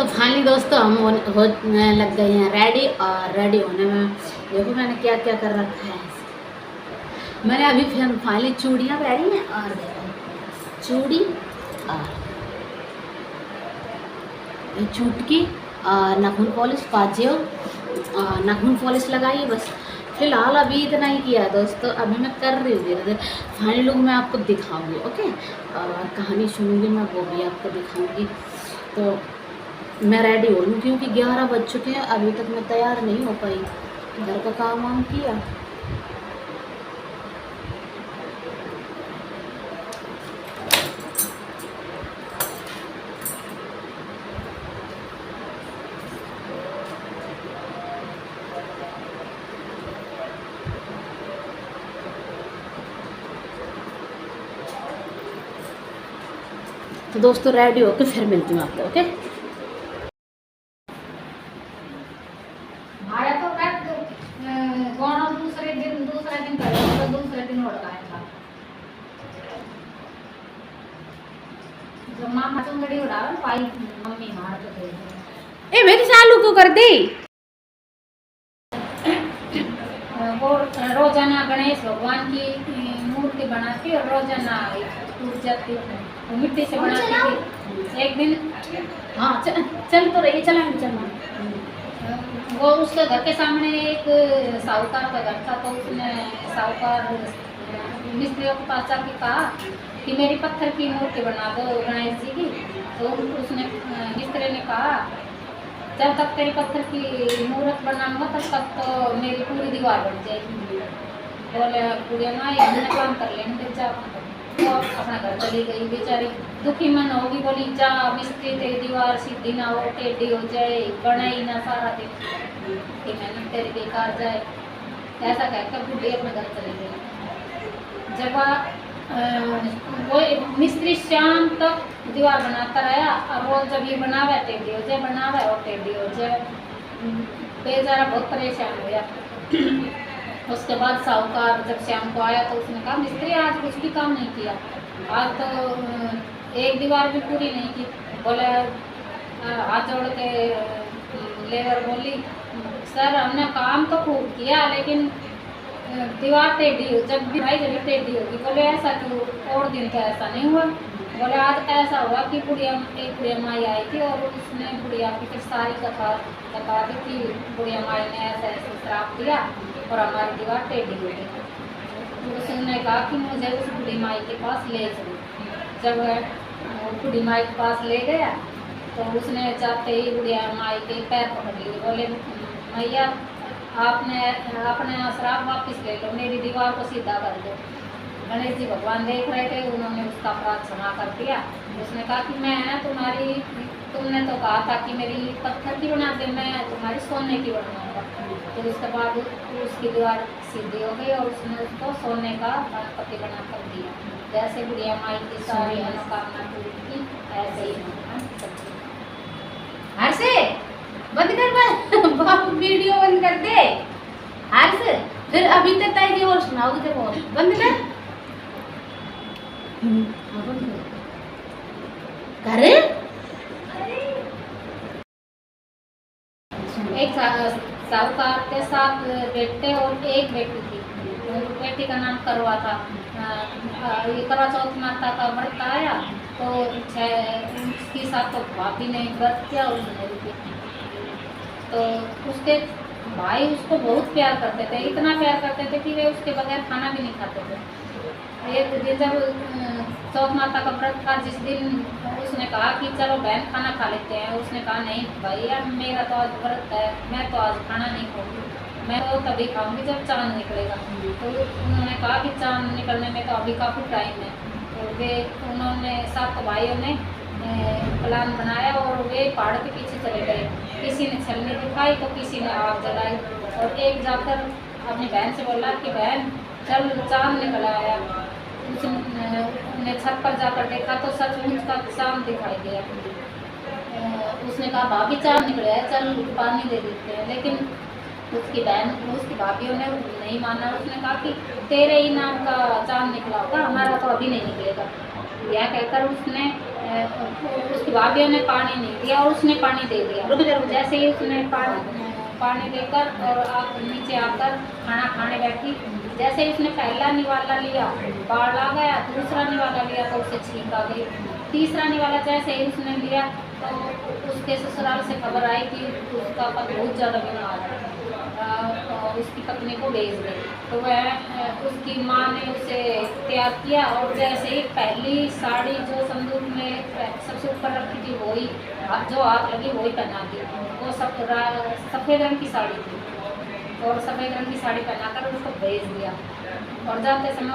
तो फाइनली दोस्तों हम होने लग गए हैं रेडी। और रेडी होने में देखो मैंने क्या क्या कर रखा है। मैंने अभी फिर फाइनली चूड़ियाँ पहनी हैं और देखो चूड़ी और ये चुटकी और नाखून पॉलिश पाजेओ और नाखून पॉलिश लगाई बस। फिलहाल अभी इतना ही किया है दोस्तों। अभी मैं कर रही हूँ धीरे धीरे फाइनल लुक मैं आपको दिखाऊंगी। ओके, और कहानी सुनूंगी मैं वो भी आपको दिखाऊंगी। तो मैं रेडी हो लूँ क्योंकि 11 बज चुके हैं, अभी तक मैं तैयार नहीं हो पाई। घर का काम वाम किया। तो दोस्तों रेडी होकर फिर मिलती हूँ आपको। ओके, हमारा तो कट गौना दूसरे दिन करेगा तो दूसरे दिन उड़ाएगा। जब माँ चुंगड़ी उड़ावे पाई मम्मी मार के दे दे। ए मेरी चालू क्यों कर दी? वो रोजाना गणेश भगवान की मूर्ति बनाती और रोजाना टूट जाती है, वो मिट्टी से बनाती थी। एक दिन हाँ चल तो रही, चला चलना। वो उसके घर के सामने एक साहूकार का घर था, तो उसने साहूकार मिस्त्रियों के पास जाके कहा कि मेरी पत्थर की मूर्ति बना दो गणेश जी की। तो उसने मिस्त्री ने कहा जब तक तेरी पत्थर की मूर्त बनाऊंगा तब तक तो मेरी पूरी दीवार बन जाएगी। बोले पूरे ना ये काम कर लेंगे जा। तो अपना घर चली गई बेचारी, दुखी मन होगी, बोली जा मिस्त्री तेरी दीवार सीधी ना हो, टेढ़ी हो जाए, बनाई ना सारा दिन कि मेहनत तेरी बेकार जाए। ऐसा कहकर बुढ़ी अपने घर चली गई। जब वो मिस्त्री शाम तक दीवार बनाता रहा और वो जब ये बनावे टेढ़ी हो जाए, बनावे और टेढ़ी हो जाए। बेचारा बहुत परेशान हो गया। उसके बाद साहूकार जब शाम को आया तो उसने कहा मिस्त्री आज कुछ भी काम नहीं किया, आज तो एक दीवार भी पूरी नहीं की। बोले हाथ जोड़ के लेबर बोली सर हमने काम तो खूब किया लेकिन दीवार टेढ़ी हो, जब भी भाई जब टेढ़ी होगी। बोले ऐसा क्यों? और दिन तो ऐसा नहीं हुआ। बोले आज ऐसा हुआ कि एक बुढ़िया माई आई थी और उसने बुढ़िया की फिर सारी कथा बता दी कि बुढ़िया माई ने ऐसा ऐसा श्राप दिया और हमारी दीवार टेढ़ी हो गई। तो उसने कहा कि मुझे उस बूढ़ी माई के पास ले चलो। जब बूढ़ी माई के पास ले गया तो उसने जाते ही बुढ़िया माई के पैर पकड़ लिए। बोले मैया आपने अपने श्राप वापिस ले लो, मेरी दीवार को सीधा कर दो। गणेश जी भगवान देख रहे थे, उन्होंने उसका अपराध क्षमा कर दिया। उसने कहा कि मैं तुम्हारी, तुमने तो कहा था कि मेरी पत्थर की बना दे, मैं तुम्हारी सोने की बनाऊंगा। तो उसके बाद उसकी दीवार सीधी हो गई और उसने उसको सोने का गणपति बना कर दिया। जैसे बुढ़िया माई की सारी मनोकामना पूरी की ऐसे ही हर्ष बंद कर बाप वीडियो बंद कर दे। हर्ष फिर अभी तक ताई और सुनाओगे जब और बंद कर। करे एक साहूकार के 7 बेटे और एक बेटी थी। बेटी का नाम करवा था। ये करवा चौथ माता का व्रत आया तो उसकी साथ तो भाभी ने व्रत किया, उसने भी। तो उसके भाई उसको बहुत प्यार करते थे, इतना प्यार करते थे कि वे उसके बगैर खाना भी नहीं खाते थे। एक दिन जब चौथ माता का व्रत था, जिस दिन उसने कहा कि चलो बहन खाना खा लेते हैं, उसने कहा नहीं भैया मेरा तो आज व्रत है, मैं तो आज खाना नहीं खाऊंगी, मैं तो तभी खाऊंगी जब चांद निकलेगा। तो उन्होंने कहा कि चांद निकलने में तो अभी काफ़ी टाइम है। तो वे उन्होंने 7 भाइयों ने प्लान बनाया और वे पहाड़ के पीछे चले गए। किसी ने छलनी दिखाई तो किसी ने आग जलाई और एक जाकर अपनी बहन से बोला कि बहन चल चांद निकल आया। उसने छत पर जाकर देखा तो सचमुच का चांद दिखाई दिया। उसने कहा भाभी चांद निकले है, चल पानी दे देते हैं। लेकिन उसकी बहन उसकी भाभीयों ने नहीं माना। उसने कहा कि तेरे ही नाम का चांद निकला होगा, हमारा तो अभी नहीं निकलेगा। यह कहकर उसने उसकी भाभी ने पानी नहीं दिया और उसने पानी दे दिया। रुक जा, रुक जा। जैसे ही उसने पानी देकर और आप नीचे आकर खाना खाने बैठी, जैसे ही उसने पहला निवाला लिया बाढ़ आ गया, दूसरा निवाला लिया तो उसे छींक आ गई, तीसरा निवाला जैसे ही उसने लिया तो उसके ससुराल से खबर आई कि उसका पति बहुत ज़्यादा बीमार है, और उसकी पत्नी को भेज गई। तो वह उसकी माँ ने उसे तैयार किया और जैसे ही पहली साड़ी जो संदूक में सबसे ऊपर रखी थी वही जो हाथ लगी वही पहना दी। वो सफ़ेद रंग की साड़ी थी और सफ़ेद रंग की साड़ी पहनाकर उसको भेज दिया। और जाते समय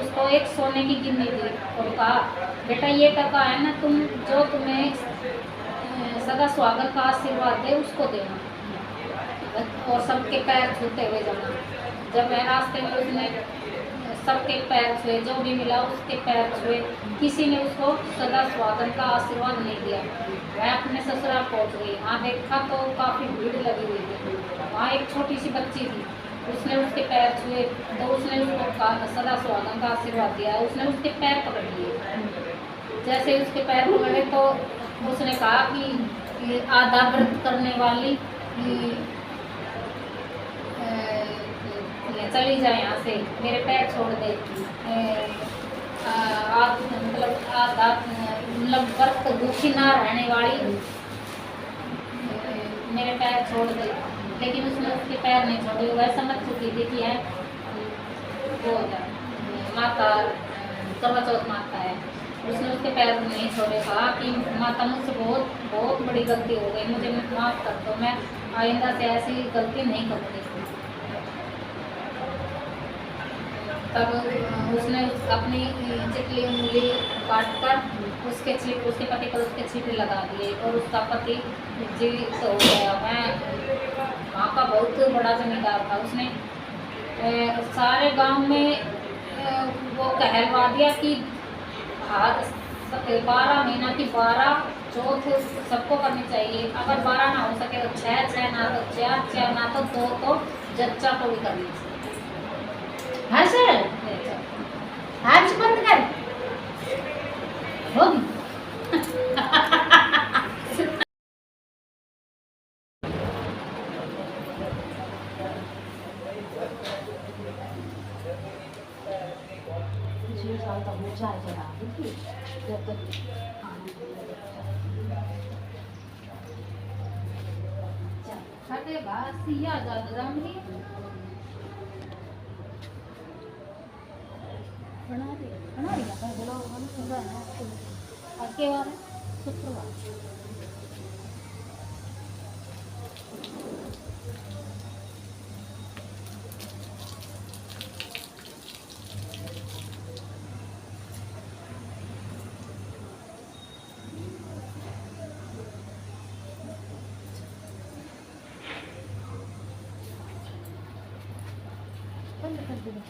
उसको एक सोने की गिन्नी दी और कहा, बेटा ये टका है ना, तुम जो तुम्हें सदा स्वागत का आशीर्वाद दे उसको देना और सबके पैर छूते हुए जाना। जब मैं रास्ते में उसने सबके पैर छुए, जो भी मिला उसके पैर छुए, किसी ने उसको सदा स्वागत का आशीर्वाद नहीं दिया। वह अपने ससुराल पहुंच गई। वहाँ देखा तो काफ़ी भीड़ लगी हुई थी। वहाँ एक छोटी सी बच्ची थी, उसने उसके पैर छुए तो उसने उसको सदा स्वागत का आशीर्वाद दिया। उसने उसके पैर पकड़ लिए। जैसे उसके पैर पकड़े तो उसने कहा कि आधा व्रत करने वाली चली जाए यहाँ से, मेरे पैर छोड़ दे, मतलब आधा मतलब व्रत दुखी ना रहने वाली मेरे पैर छोड़ दे। लेकिन उसने उसके पैर नहीं छोड़े। वह समझ चुकी थी कि है वो माता करवा चौथ माता है। उसने उसके पैर नहीं छोड़े। कहा कि माता मुझसे बहुत बहुत बड़ी गलती हो गई, मुझे माफ़ कर दो, मैं आइंदा से ऐसी गलती नहीं करूँगी। तब उसने अपनी चिटली उंगली काट कर उसके पति पर उसके छींटे लगा दिए और उसका पति जीवित हो गया। मैं वहाँ का बहुत बड़ा जमींदार था। उसने सारे गांव में वो कहलवा दिया कि 12 महीना की 12 चौथ सबको करनी चाहिए। अगर 12 ना हो सके तो 6 ना तो 4 ना तो 2 तो जच्चा को भी करनी चाहिए। हाँ सर, आज बंद कर होगी। पिछले साल तक वो चाय चढ़ा दी थी जब तक खटे घास सिया जामनी बना दिया कर बोलो हम सुबह है और के बार शुक्रवार बंद कर दो।